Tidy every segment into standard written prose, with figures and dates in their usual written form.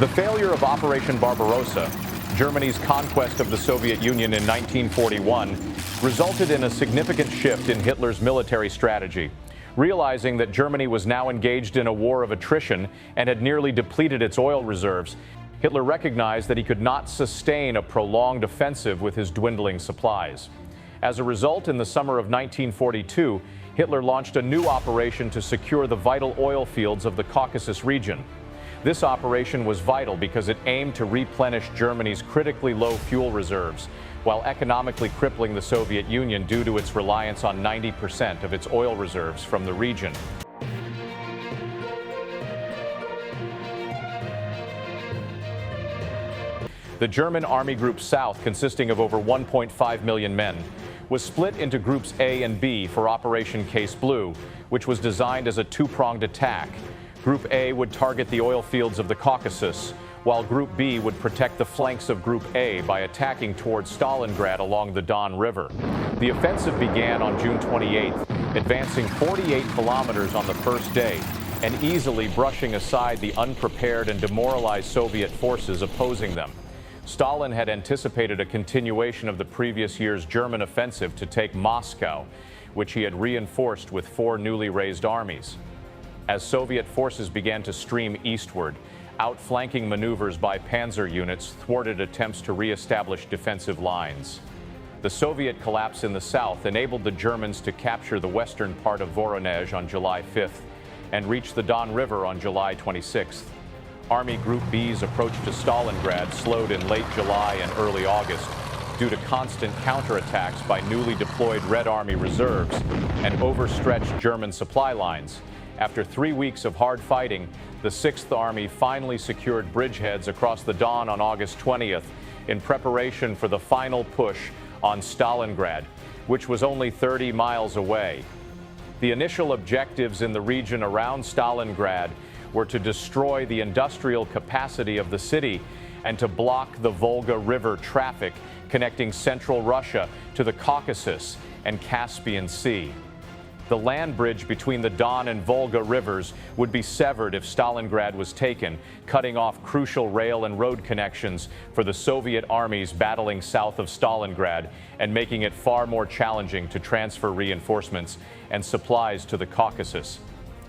The failure of Operation Barbarossa, Germany's conquest of the Soviet Union in 1941, resulted in a significant shift in Hitler's military strategy. Realizing that Germany was now engaged in a war of attrition and had nearly depleted its oil reserves, Hitler recognized that he could not sustain a prolonged offensive with his dwindling supplies. As a result, in the summer of 1942, Hitler launched a new operation to secure the vital oil fields of the Caucasus region. This operation was vital because it aimed to replenish Germany's critically low fuel reserves, while economically crippling the Soviet Union due to its reliance on 90% of its oil reserves from the region. The German Army Group South, consisting of over 1.5 million men, was split into Groups A and B for Operation Case Blue, which was designed as a two-pronged attack. Group A would target the oil fields of the Caucasus, while Group B would protect the flanks of Group A by attacking towards Stalingrad along the Don River. The offensive began on June 28th, advancing 48 kilometers on the first day and easily brushing aside the unprepared and demoralized Soviet forces opposing them. Stalin had anticipated a continuation of the previous year's German offensive to take Moscow, which he had reinforced with 4 newly raised armies. As Soviet forces began to stream eastward, outflanking maneuvers by Panzer units thwarted attempts to re-establish defensive lines. The Soviet collapse in the south enabled the Germans to capture the western part of Voronezh on July 5th and reach the Don River on July 26th. Army Group B's approach to Stalingrad slowed in late July and early August due to constant counterattacks by newly deployed Red Army reserves and overstretched German supply lines. After 3 weeks of hard fighting, the 6th Army finally secured bridgeheads across the Don on August 20th in preparation for the final push on Stalingrad, which was only 30 miles away. The initial objectives in the region around Stalingrad were to destroy the industrial capacity of the city and to block the Volga River traffic connecting central Russia to the Caucasus and Caspian Sea. The land bridge between the Don and Volga rivers would be severed if Stalingrad was taken, cutting off crucial rail and road connections for the Soviet armies battling south of Stalingrad and making it far more challenging to transfer reinforcements and supplies to the Caucasus.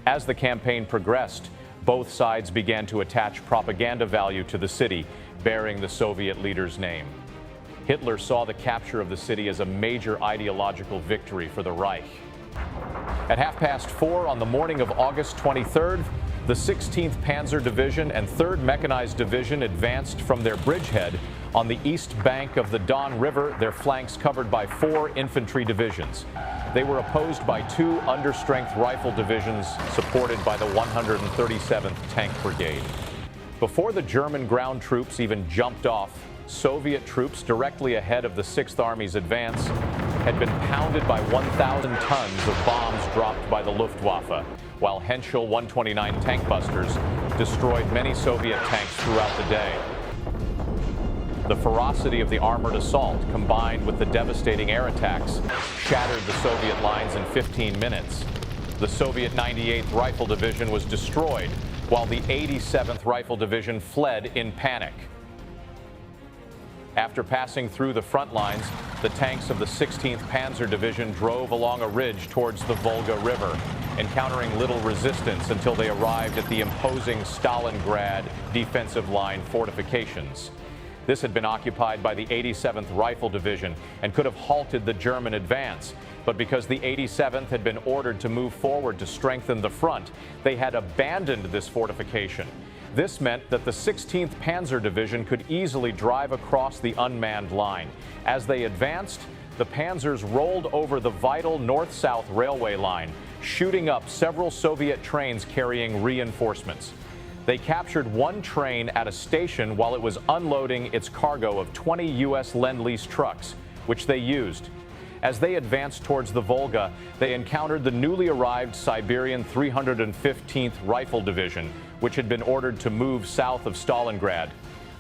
As the campaign progressed, both sides began to attach propaganda value to the city, bearing the Soviet leader's name. Hitler saw the capture of the city as a major ideological victory for the Reich. At 4:30 on the morning of August 23rd, the 16th Panzer Division and 3rd Mechanized Division advanced from their bridgehead on the east bank of the Don River, their flanks covered by 4 infantry divisions. They were opposed by 2 understrength rifle divisions supported by the 137th Tank Brigade. Before the German ground troops even jumped off, Soviet troops directly ahead of the 6th Army's advance had been pounded by 1,000 tons of bombs dropped by the Luftwaffe, while Henschel 129 tank busters destroyed many Soviet tanks throughout the day. The ferocity of the armored assault, combined with the devastating air attacks, shattered the Soviet lines in 15 minutes. The Soviet 98th Rifle Division was destroyed, while the 87th Rifle Division fled in panic. After passing through the front lines, the tanks of the 16th Panzer Division drove along a ridge towards the Volga River, encountering little resistance until they arrived at the imposing Stalingrad defensive line fortifications. This had been occupied by the 87th Rifle Division and could have halted the German advance, but because the 87th had been ordered to move forward to strengthen the front, they had abandoned this fortification. This meant that the 16th Panzer Division could easily drive across the unmanned line. As they advanced, the Panzers rolled over the vital north-south railway line, shooting up several Soviet trains carrying reinforcements. They captured one train at a station while it was unloading its cargo of 20 U.S. Lend-Lease trucks, which they used. As they advanced towards the Volga, they encountered the newly arrived Siberian 315th Rifle Division, which had been ordered to move south of Stalingrad.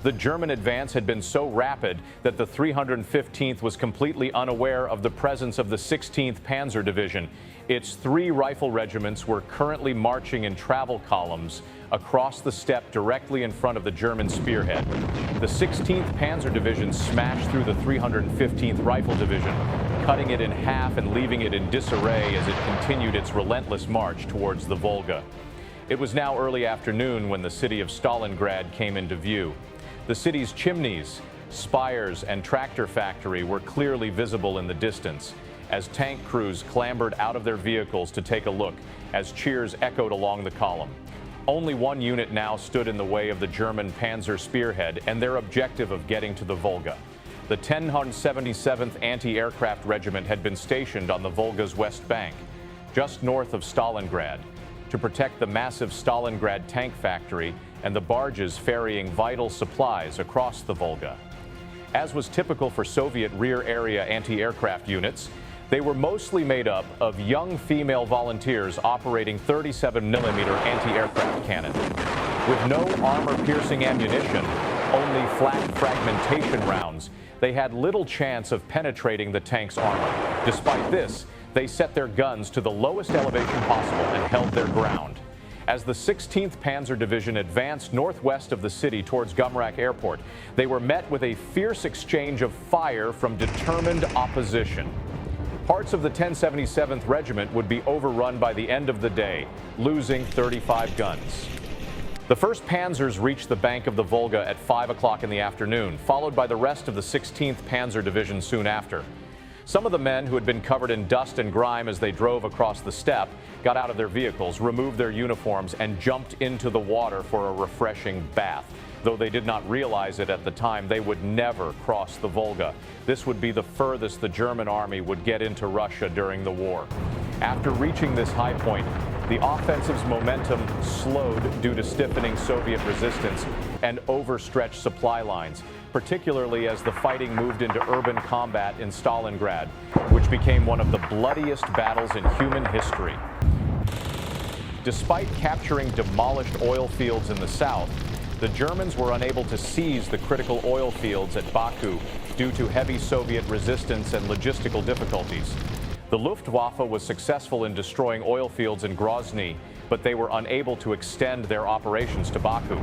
The German advance had been so rapid that the 315th was completely unaware of the presence of the 16th Panzer Division. Its 3 rifle regiments were currently marching in travel columns across the steppe directly in front of the German spearhead. The 16th Panzer Division smashed through the 315th Rifle Division, cutting it in half and leaving it in disarray as it continued its relentless march towards the Volga. It was now early afternoon when the city of Stalingrad came into view. The city's chimneys, spires, and tractor factory were clearly visible in the distance as tank crews clambered out of their vehicles to take a look as cheers echoed along the column. Only one unit now stood in the way of the German Panzer spearhead and their objective of getting to the Volga. The 1077th Anti-Aircraft Regiment had been stationed on the Volga's west bank, just north of Stalingrad, to protect the massive Stalingrad tank factory and the barges ferrying vital supplies across the Volga. As was typical for Soviet rear-area anti-aircraft units, they were mostly made up of young female volunteers operating 37mm anti-aircraft cannon. With no armor-piercing ammunition, only flat fragmentation rounds, they had little chance of penetrating the tank's armor. Despite this, they set their guns to the lowest elevation possible and held their ground. As the 16th Panzer Division advanced northwest of the city towards Gumrak Airport, they were met with a fierce exchange of fire from determined opposition. Parts of the 1077th Regiment would be overrun by the end of the day, losing 35 guns. The 1st Panzers reached the bank of the Volga at 5 o'clock in the afternoon, followed by the rest of the 16th Panzer Division soon after. Some of the men who had been covered in dust and grime as they drove across the steppe got out of their vehicles, removed their uniforms, and jumped into the water for a refreshing bath. Though they did not realize it at the time, they would never cross the Volga. This would be the furthest the German army would get into Russia during the war. After reaching this high point, the offensive's momentum slowed due to stiffening Soviet resistance and overstretched supply lines, particularly as the fighting moved into urban combat in Stalingrad, which became one of the bloodiest battles in human history. Despite capturing demolished oil fields in the south, the Germans were unable to seize the critical oil fields at Baku due to heavy Soviet resistance and logistical difficulties. The Luftwaffe was successful in destroying oil fields in Grozny, but they were unable to extend their operations to Baku.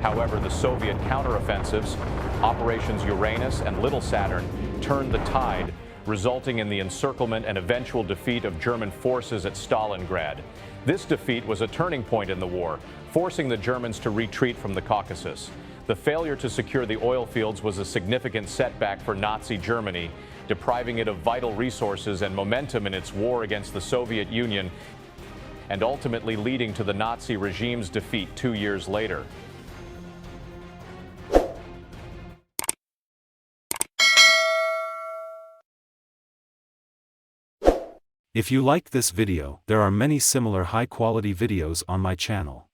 However, the Soviet counteroffensives, Operations Uranus and Little Saturn, turned the tide, resulting in the encirclement and eventual defeat of German forces at Stalingrad. This defeat was a turning point in the war, forcing the Germans to retreat from the Caucasus. The failure to secure the oil fields was a significant setback for Nazi Germany, depriving it of vital resources and momentum in its war against the Soviet Union, and ultimately leading to the Nazi regime's defeat 2 years later. If you liked this video, there are many similar high-quality videos on my channel.